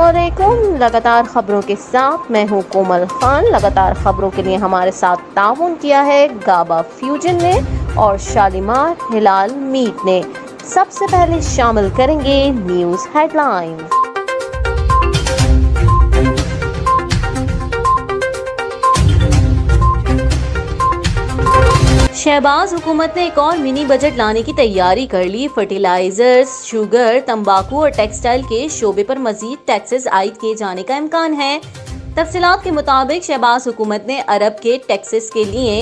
अस्सलामुअलैकुम। लगातार खबरों के साथ मैं हूं कोमल खान। लगातार खबरों के लिए हमारे साथ ताउन किया है गाबा फ्यूजन ने और शालीमार हिलाल मीट ने। सबसे पहले शामिल करेंगे न्यूज़ हेडलाइंस। शहबाज हुकूमत ने एक और मिनी बजट लाने की तैयारी कर ली। फर्टिलाइजर्स, शुगर, तंबाकू और टेक्सटाइल के शोबे पर मजीद टैक्सेस आयद किए जाने का इम्कान है। तफसीलात के मुताबिक शहबाज हुकूमत ने अरब के टैक्सेस के लिए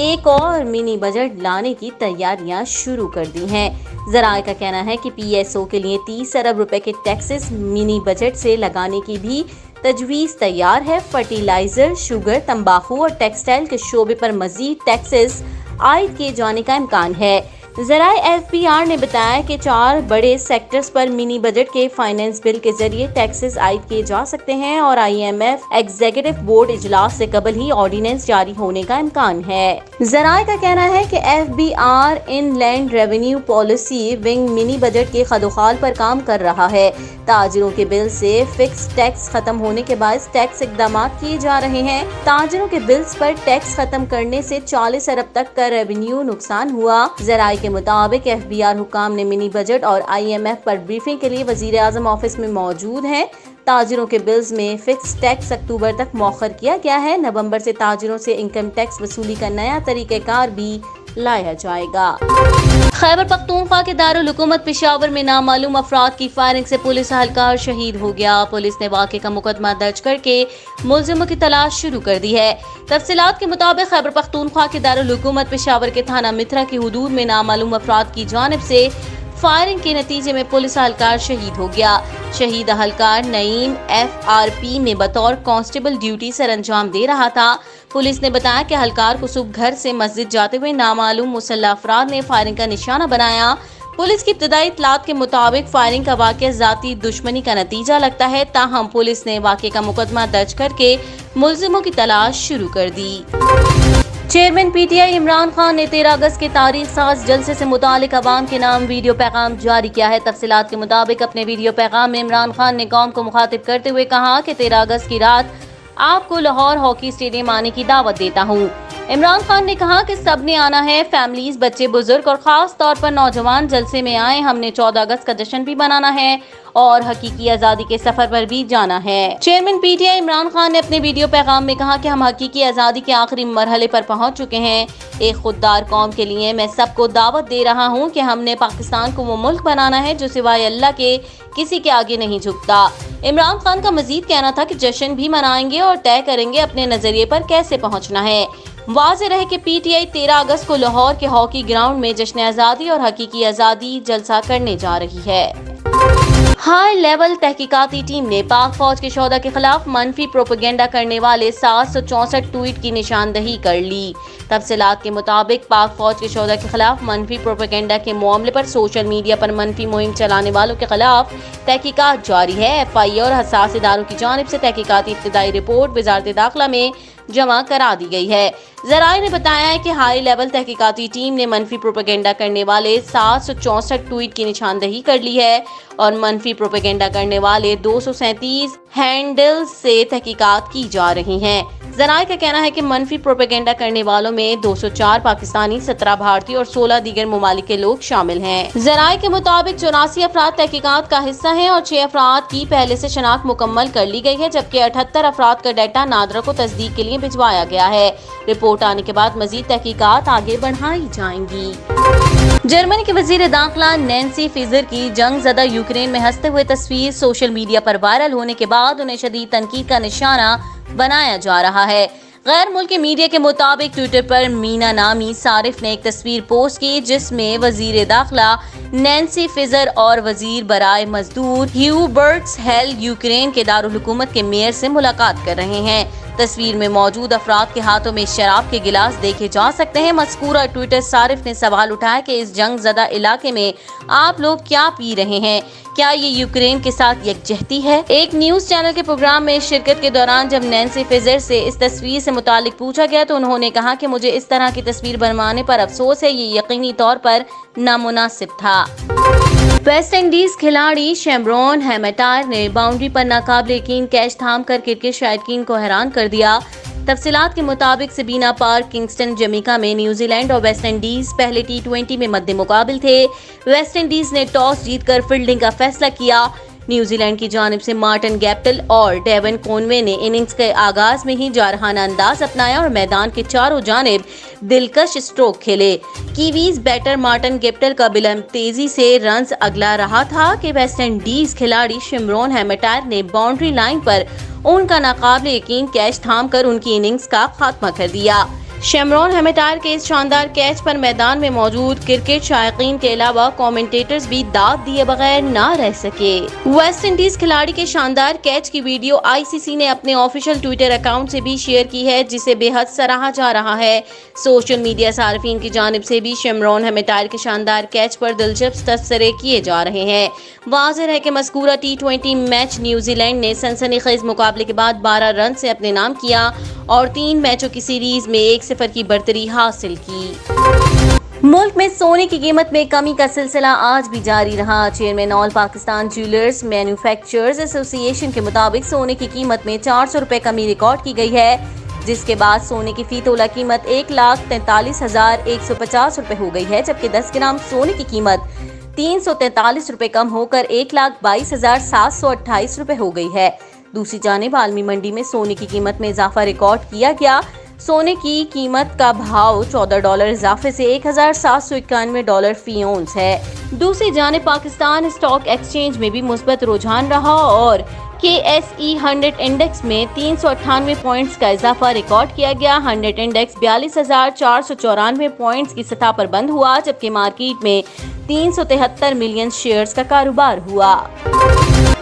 एक और मिनी बजट लाने की तैयारियां शुरू कर दी हैं। ज़राए का कहना है कि PSO के लिए 30 अरब रुपए के टैक्सेस मिनी बजट से लगाने की भी तजवीज़ तैयार है। फर्टिलाइजर, शुगर, तंबाकू और टेक्सटाइल के शोबे पर मजीद टैक्सेस आयद किए जाने का इम्कान है। ज़राए FBR ने बताया कि 4 बड़े सेक्टर्स पर मिनी बजट के फाइनेंस बिल के जरिए टैक्सेस आयद किए जा सकते हैं और IMF एग्जीक्यूटिव बोर्ड इजलास से कबल ही ऑर्डिनेंस जारी होने का इम्कान है। ज़राए का कहना है कि FBR inland revenue policy wing mini budget के खदोखाल पर काम कर रहा है। ताजिरों के बिल से फिक्स टैक्स खत्म होने के बाद टैक्स इकदाम किए जा रहे हैं। ताजिरों के बिल्स पर टैक्स खत्म करने से 40 अरब तक का रेवेन्यू नुकसान हुआ। ज़राए के मुताबिक FBR हुकाम ने मिनी बजट और IMF पर ब्रीफिंग के लिए वजीर आजम ऑफिस में मौजूद हैं। ताजिरों के बिल्स में फिक्स टैक्स अक्टूबर तक मौखर किया गया है। नवंबर से ताजिरों से इनकम टैक्स वसूली का नया तरीक़ेकार भी लाया जाएगा। खैबर पख्तूनख्वा के दारुल हुकूमत पेशावर में नामालूम अफराद की फायरिंग से पुलिस एहलकार शहीद हो गया। पुलिस ने वाक़े का मुकदमा दर्ज करके मुलजिमों की तलाश शुरू कर दी है। तफसीलात के मुताबिक खैबर पख्तूनख्वा के दारुल हुकूमत पेशावर के थाना मित्रा की हुदूद में नामालूम अफराद की जानिब से फायरिंग के नतीजे में पुलिस एहलकार शहीद हो गया। शहीद एहलकार नईम FRP में बतौर कांस्टेबल ड्यूटी सर अंजाम दे रहा था। पुलिस ने बताया कि एहलकार को सुबह घर से मस्जिद जाते हुए नामालूम मुसल्लह अफराद ने फायरिंग का निशाना बनाया। पुलिस की इब्तदाई इत्तलात के मुताबिक फायरिंग का वाक़या ज़ाती दुश्मनी का नतीजा लगता है। ताहम पुलिस ने वाक़े का मुकदमा दर्ज करके मुलजिमों की तलाश शुरू कर दी। चेयरमैन PTI इमरान खान ने 13 अगस्त के तारीख साज जलसे से मुतालिक अवाम के नाम वीडियो पैगाम जारी किया है। तफसीलात के मुताबिक अपने वीडियो पैगाम में इमरान खान ने कौम को मुखातिब करते हुए कहा कि 13 अगस्त की रात आपको लाहौर हॉकी स्टेडियम आने की दावत देता हूँ। इमरान खान ने कहा कि सब ने आना है, फैमिलीज, बच्चे, बुजुर्ग और खास तौर पर नौजवान जलसे में आए। हमने 14 अगस्त का जश्न भी मनाना है और हकीकी आज़ादी के सफर पर भी जाना है। चेयरमैन PTI इमरान खान ने अपने वीडियो पैगाम में कहा कि हम हकीकी आज़ादी के आखिरी मरहले पर पहुंच चुके हैं। एक खुददार कौम के लिए मैं सबको दावत दे रहा हूं कि हमने पाकिस्तान को वो मुल्क बनाना है जो सिवाय अल्लाह के किसी के आगे नहीं झुकता। इमरान खान का मजीद कहना था कि जश्न भी मनाएंगे और तय करेंगे अपने नजरिए पर कैसे पहुंचना है। वाज़ेह रहे कि PTI 13 अगस्त को लाहौर के हॉकी ग्राउंड में जश्न आज़ादी और हकीकी आज़ादी जलसा करने जा रही है। हाई लेवल तहकीकाती टीम ने पाक फौज के शोधा के खिलाफ मनफी प्रोपेगेंडा करने वाले 764 ट्वीट की निशानदही कर ली। तफसीलात के मुताबिक पाक फौज के शोधा के खिलाफ मनफी प्रोपेगेंडा के मामले पर सोशल मीडिया पर मनफी मुहिम चलाने वालों के खिलाफ तहकीकात जारी है। FIA और हसास इदारों की जानिब से तहकीकाती इब्तिदाई रिपोर्ट वज़ारत दाखिला में जमा करा दी गई है। ज़राए ने बताया है कि हाई लेवल तहकीकाती टीम ने मनफी प्रोपेगेंडा करने वाले 764 ट्वीट की निशानदही कर ली है और मनफी प्रोपेगेंडा करने वाले 237 हैंडल्स से तहकीकात की जा रही हैं। ज़राए का कहना है कि मनफी प्रोपेगेंडा करने वालों में 204 पाकिस्तानी, 17 भारतीय और 16 दीगर ममालिक के लोग शामिल हैं। ज़राए के मुताबिक 84 अफराद तहकीकात का हिस्सा हैं और 6 अफराद की पहले से शनाख्त मुकम्मल कर ली गई है, जबकि 78 अफराद का डाटा नादरा को तस्दीक के लिए भिजवाया गया है। रिपोर्ट आने के बाद मजीद तहकीकात आगे बढ़ाई जाएंगी। जर्मनी के वजीर दाखिला नैन्सी फेजर की जंग ज़दा यूक्रेन में हंसते हुए तस्वीर सोशल मीडिया पर वायरल होने के बाद उन्हें शदीद तनकीद का निशाना बनाया जा रहा है। गैर मुल्की मीडिया के मुताबिक ट्विटर पर मीना नामी सारिफ ने एक तस्वीर पोस्ट की जिसमें वजीर दाखिला नैन्सी फेजर और वजीर बराए मजदूर ह्यूबर्ट्स हेल यूक्रेन के दारुल हुकूमत के मेयर से मुलाकात कर रहे हैं। तस्वीर में मौजूद अफराद के हाथों में शराब के गिलास देखे जा सकते हैं। मज़कूरा ट्विटर सारिफ ने सवाल उठाया कि इस जंग ज़दा इलाके में आप लोग क्या पी रहे हैं, क्या ये यूक्रेन के साथ यकजहती है। एक न्यूज चैनल के प्रोग्राम में शिरकत के दौरान जब नैन्सी फेजर से इस तस्वीर से मुतालिक पूछा गया तो उन्होंने कहा कि मुझे इस तरह की तस्वीर बनवाने पर अफसोस है, ये यकीनी तौर पर नामुनासिब था। वेस्ट इंडीज खिलाड़ी शेमरॉन हेमेटायर ने बाउंड्री पर नाकाबिल यकीन कैच थाम कर क्रिकेट शायकीन को हैरान कर दिया। तफसीलात के मुताबिक सबीना पार्क किंगस्टन जमैका में न्यूजीलैंड और वेस्ट इंडीज पहले T20 में मद्दे मुकाबिल थे। वेस्ट इंडीज ने टॉस जीतकर फील्डिंग का फैसला किया। न्यूजीलैंड की जानिब से मार्टिन गैप्टिल और डेवन कॉनवे ने इनिंग्स के आगाज में ही जारहाना अंदाज अपनाया और मैदान के चारों जानिब दिलकश स्ट्रोक खेले। कीवीज बैटर मार्टिन गैप्टिल का बिलम तेजी से रन्स अगला रहा था कि वेस्ट इंडीज खिलाड़ी शेमरॉन हेमेटायर ने बाउंड्री लाइन पर उनका नाकाबिल यकीन कैच थामकर उनकी इनिंग्स का खात्मा कर दिया। शेमरॉन हेमेटायर के इस शानदार कैच पर मैदान में मौजूद क्रिकेट शायकीन के अलावा कमेंटेटर्स भी दाद दिए बगैर ना रह सके। वेस्ट इंडीज खिलाड़ी के शानदार कैच की वीडियो ICC ने अपने ऑफिशियल ट्विटर अकाउंट से भी शेयर की है, जिसे बेहद सराहा जा रहा है। सोशल मीडिया सार्फिन की जानिब से भी शेमरॉन हेमेटायर के शानदार कैच पर दिलचस्प तबसरे किए जा रहे हैं। वाज़ेह है कि मज़कूरा T20 मैच न्यूजीलैंड ने सनसनीखेज मुकाबले के बाद 12 रन से अपने नाम किया और 3 मैचों की सीरीज में 1-0 की बढ़तरी हासिल की। मुल्क में सोने की कीमत में कमी का सिलसिला आज भी जारी रहा। Chairman all Pakistan jewellers manufacturers association के मुताबिक सोने की कीमत में 400 रुपए कमी रिकॉर्ड की गई है, जिसके बाद सोने की फी तोला कीमत 1,43,150 रुपए हो गई है, जबकि 10 ग्राम सोने की कीमत 343 रुपए कम होकर 1,22,728 रुपए हो गई है। दूसरी जानिब आलमी मंडी में सोने की कीमत में इजाफा रिकॉर्ड किया गया। सोने की कीमत का भाव $14 इजाफे से $1,791 फी औंस है। दूसरी जानिब पाकिस्तान स्टॉक एक्सचेंज में भी मुस्बत रुझान रहा और KSE 100 इंडेक्स में 398 पॉइंट्स का इजाफा रिकॉर्ड किया गया। 100 इंडेक्स 42,494 पॉइंट्स की सतह पर बंद हुआ, जबकि मार्केट में 373 मिलियन शेयर्स का कारोबार हुआ।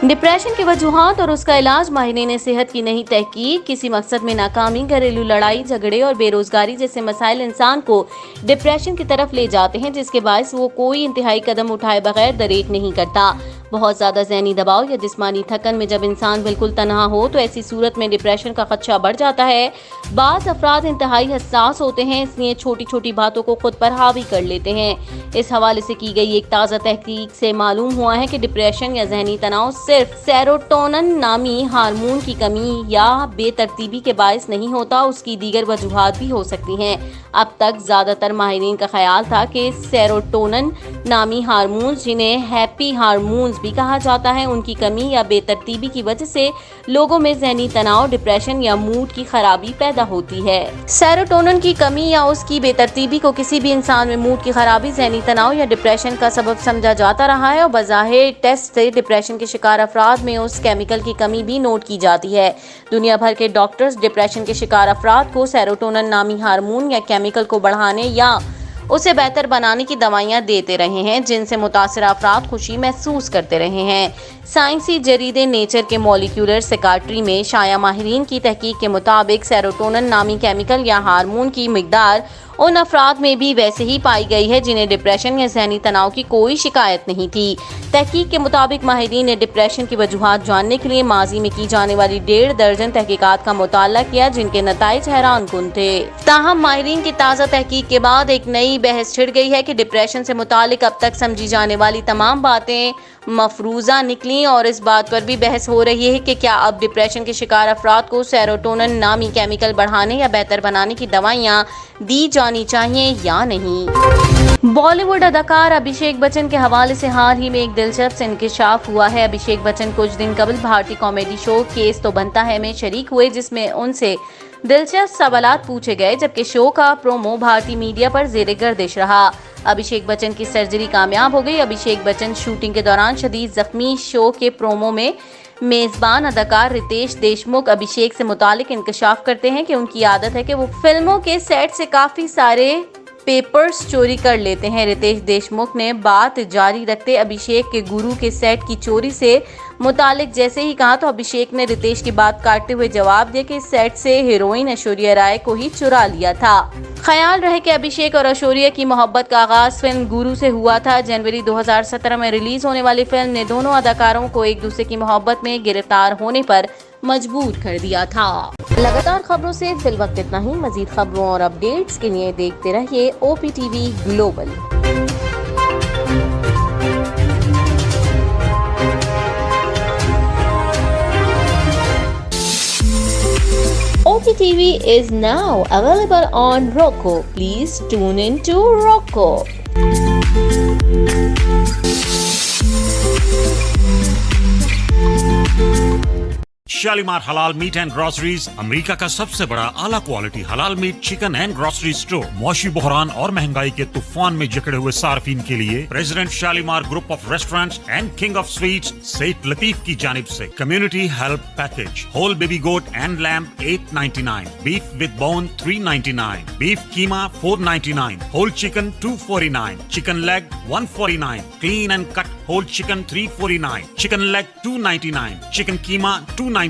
डिप्रेशन की वजूहात और उसका इलाज, माहिरीन सेहत की नई तहकीक। किसी मकसद में नाकामी, घरेलू लड़ाई झगड़े और बेरोजगारी जैसे मसाइल इंसान को डिप्रेशन की तरफ ले जाते हैं, जिसके बायस वो कोई इंतहाई कदम उठाए बगैर दरेक नहीं करता। बहुत ज्यादा ज़हनी दबाव या जिस्मानी थकन में जब इंसान बिल्कुल तन्हा हो तो ऐसी सूरत में डिप्रेशन का खदशा बढ़ जाता है। बाज़ अफराद इंतहाई हसास होते हैं, इसलिए छोटी छोटी बातों को खुद पर हावी कर लेते हैं। इस हवाले से की गई एक ताज़ा तहकीक से मालूम हुआ है कि डिप्रेशन या ज़हनी तनाव सिर्फ सेरोटोनिन नामी हार्मोन की कमी या बेतरतीबी के बायस नहीं होता, उसकी दीगर वजूहात भी हो सकती हैं। अब तक ज़्यादातर माहिरीन का ख्याल था कि सेरोटोनिन नामी हार्मोन्स, जिन्हें हैप्पी हार्मोन्स भी कहा जाता है, उनकी कमी या बेतरतीबी की वजह से लोगों में ज़हनी तनाव, डिप्रेशन या मूड की खराबी पैदा होती है। सेरोटोनिन की कमी या उसकी बेतरतीबी को किसी भी इंसान में मूड की खराबी, ज़हनी तनाव या डिप्रेशन का सबब समझा जाता रहा है और बज़ाहिर टेस्ट से डिप्रेशन के शिकार अफराद में उस केमिकल की कमी भी नोट की जाती है। दुनिया भर के डॉक्टर्स डिप्रेशन के शिकार अफराद को सेरोटोनिन नामी हार्मोन या केमिकल को बढ़ाने या उसे बेहतर बनाने की दवाइयां देते रहे हैं, जिनसे मुतासिरा अफराद खुशी महसूस करते रहे हैं। साइंसी जरीदे नेचर के मॉलिक्यूलर साइकियाट्री में शाया माहिरीन की तहकीक के मुताबिक सेरोटोनिन नामी केमिकल या हार्मोन की मिकदार उन अफराद में भी वैसे ही पाई गई है जिन्हें डिप्रेशन या ज़हनी तनाव की कोई शिकायत नहीं थी। तहकीक के मुताबिक माहिरीन ने डिप्रेशन की वजूहात जानने के लिए माजी में की जाने वाली 1.5 दर्जन तहकीकात का मुताला किया, जिनके नताइज हैरान कुन थे। ताहम माहिरीन की ताज़ा तहकीक के बाद एक नई बहस छिड़ गई है कि डिप्रेशन से मुतालिक अब तक समझी जाने वाली तमाम बातें मफरूज़ा निकली और इस बात पर भी बहस हो रही है कि क्या अब डिप्रेशन के शिकार अफराद को सेरोटोनिन नामी केमिकल बढ़ाने या बेहतर बनाने की दवाइयाँ दी जानी चाहिए या नहीं। बॉलीवुड अदाकार अभिषेक बच्चन के हवाले से हाल ही में एक दिलचस्प इंकिशाफ हुआ है। अभिषेक बच्चन कुछ दिन कबल भारतीय कॉमेडी शो केस तो बनता है में शरीक हुए, जिसमें उनसे दिलचस्प सवालात पूछे गए, जबकि शो का प्रोमो भारतीय मीडिया पर ज़ेरे गर्दिश रहा। अभिषेक बच्चन की सर्जरी कामयाब हो गई। अभिषेक बच्चन शूटिंग के दौरान शदीद जख्मी। शो के प्रोमो में मेज़बान अदाकार रितेश देशमुख अभिषेक से मुतालिक इंकशाफ करते हैं कि उनकी आदत है कि वो फिल्मों के सेट से काफ़ी सारे पेपर्स चोरी कर लेते हैं। रितेश देशमुख ने बात जारी रखते अभिषेक के गुरु के सेट की चोरी से मुतालिक जैसे ही कहा तो अभिषेक ने रितेश की बात काटते हुए जवाब दिया कि सेट से हीरोइन ऐश्वर्या राय को ही चुरा लिया था। ख्याल रहे कि अभिषेक और ऐश्वर्या की मोहब्बत का आगाज फिल्म गुरु से हुआ था। जनवरी 2017 में रिलीज होने वाली फिल्म ने दोनों अदाकारों को एक दूसरे की मोहब्बत में गिरफ्तार होने पर मजबूर कर दिया था। लगातार खबरों से फिल वक्त इतना ही। मजीद खबरों और अपडेट्स के लिए देखते रहिए OPTV global. TV is now available on Roku. Please tune in to Roku. Shalimar Halal meat and groceries America का सबसे बड़ा आला क्वालिटी हलाल meat chicken and grocery store. मौशी बहरान और महंगाई के तूफान में जकड़े हुए सार्फिन के लिए president Shalimar group of restaurants and king of sweets Seth Latif की जानिब से community help package. Whole baby goat and lamb $8.99, beef with bone $3.99, beef keema $4.99, whole chicken $2.49, chicken leg $1.49, clean and cut whole chicken $3.49, chicken leg $2.99, chicken keema $2.99,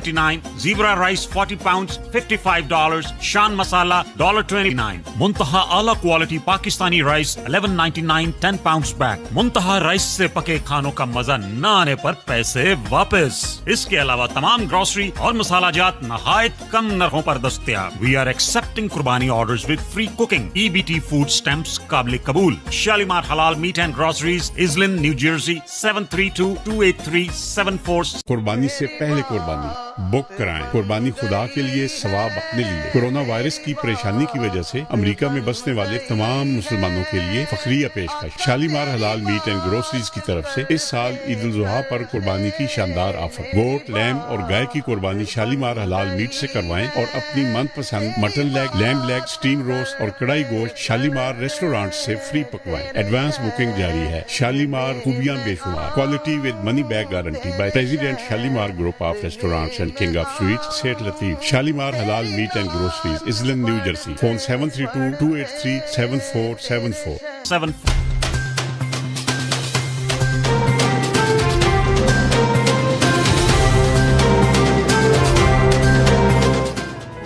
zebra rice 40 pounds $55, शान मसाला $1.29, मुंतहा आला quality Pakistani rice $11.99 10 pounds bag. Muntaha rice से पके खानों का मजा न आने पर पैसे वापस। इसके अलावा तमाम ग्रोसरी और मसाला जात नहायत कम नरखों पर दस्तयाब। We are accepting qurbani orders with free cooking. EBT food stamps काबिल कबूल। Shalimar Halal meat and groceries, Iselin New Jersey 73228374। कुर्बानी से पहले कुर्बानी बुक कराएं। कुर्बानी खुदा के लिए, सवाब अपने लिए। कोरोना वायरस की परेशानी की वजह से अमेरिका में बसने वाले तमाम मुसलमानों के लिए फखरिया पेशकश। Shalimar Halal meat and groceries की तरफ से इस साल ईद उल जुहा पर कुर्बानी की शानदार ऑफर। गोट, लैम्ब और गाय की कुर्बानी शालीमार हलाल मीट से करवाएं और अपनी मनपसंद mutton leg, lamb leg, steam roast और कढ़ाई गोश्त शालीमार रेस्टोरेंट से फ्री पकवाएं। एडवांस बुकिंग जारी है। शालीमार खूबियां बेशुमार। Quality with money back guarantee by president Shalimar group of restaurants and king of sweets Seth Latif. Shalimar Halal meat and groceries, Iselin New Jersey. Phone 7322837474।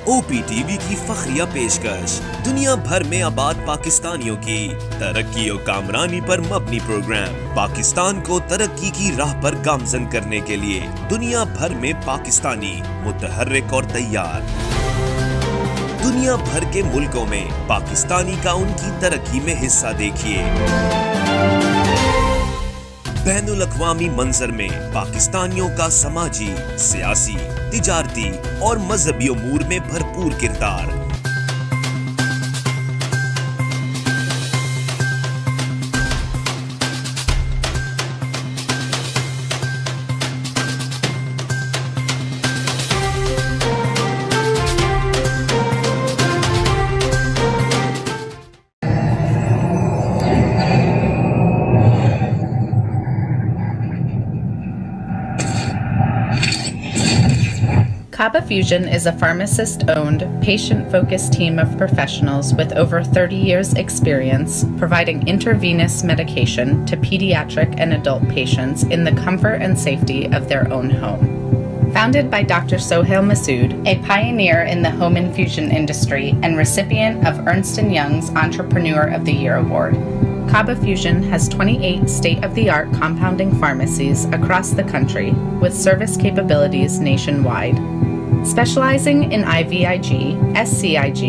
OPTV की फखरिया पेशकश। दुनिया भर में आबाद पाकिस्तानियों की तरक्की और कामरानी पर मबनी प्रोग्राम। पाकिस्तान को तरक्की की राह पर गामजन करने के लिए दुनिया भर में पाकिस्तानी मुतहर्रिक और तैयार। दुनिया भर के मुल्कों में पाकिस्तानी का उनकी तरक्की में हिस्सा देखिए। बैनुल अक़वामी मंजर में पाकिस्तानियों का समाजी, सियासी, तिजारती और मजहबी उमूर में भरपूर किरदार। Kaba Fusion is a pharmacist-owned, patient-focused team of professionals with over 30 years' experience providing intravenous medication to pediatric and adult patients in the comfort and safety of their own home. Founded by Dr. Sohail Masood, a pioneer in the home infusion industry and recipient of Ernst & Young's Entrepreneur of the Year Award, Kaba Fusion has 28 state-of-the-art compounding pharmacies across the country with service capabilities nationwide. Specializing in IVIG, SCIG,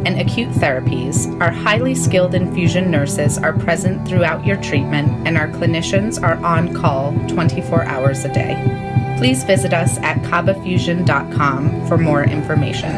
and acute therapies, our highly skilled infusion nurses are present throughout your treatment and our clinicians are on call 24 hours a day. Please visit us at kabafusion.com for more information.